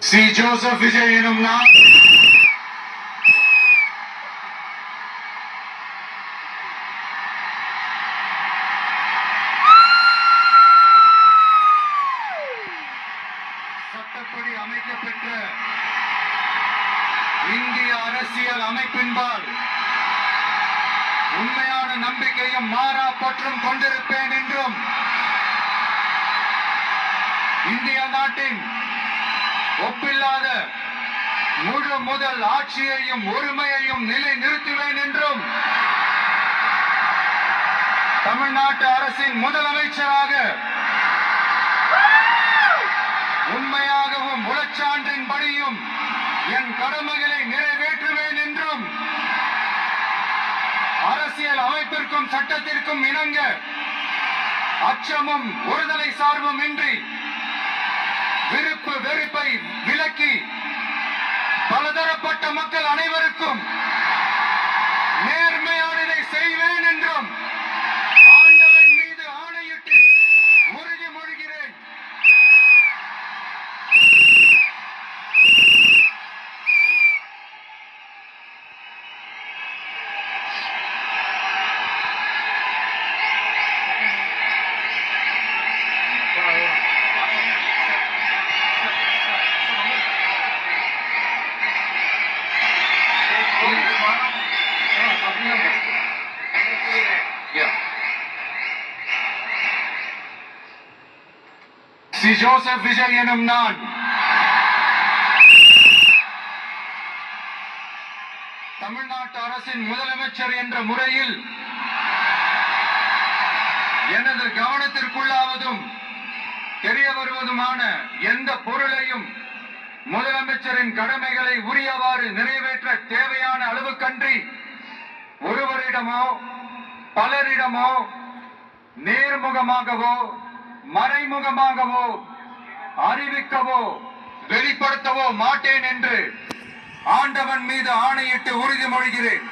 C Joseph Vijay எனும் நான் சட்டப்படி அமைக்கப்பெற்ற இந்திய அரசியல் அமைப்பின்பால் உண்மையான நம்பிக்கையும் மாறா பற்றும் கொண்டிருப்பேன் என்றும் இந்திய நாட்டின் ஒப்பில்லாத முழு முதல் ஆட்சியையும் ஒருமையையும் நிலை நிறுத்துவேன் என்றும் தமிழ்நாட்டு அரசின் முதலமைச்சராக உண்மையாகவும் உளச்சான்றின்படியும் என் கடமைகளை நிறைவேற்றுவேன் என்றும் அரசியல் அமைப்பிற்கும் சட்டத்திற்கும் இணங்க அச்சமும் ஒருதலை சார்பும் இன்றி விருப்பு வெறுப்பை விலக்கி பலதரப்பட்ட மக்கள் அனைவருக்கும் நேர்மையானதை செய்வேன் என்றும் ஆண்டவன் மீது ஆணையிட்டு உறுதிமொழிகிறேன். சி ஜோசப் விஜய் எனும் நான் தமிழ்நாட்டு அரசின் முதலமைச்சர் என்ற முறையில் எனது கவனத்திற்குள்ளாவதும் தெரிய வருவதுமான எந்த பொருளையும் முதலமைச்சரின் கடமைகளை உரியவாறு நிறைவேற்ற தேவையான அளவுக்கன்றி ஒருவரிடமோ பலரிடமோ நேர்முகமாகவோ மறைமுகமாகவோ அறிவிக்கவோ வெளிப்படுத்தவோ மாட்டேன் என்று ஆண்டவன் மீது ஆணையிட்டு உறுதிமொழிகிறேன்.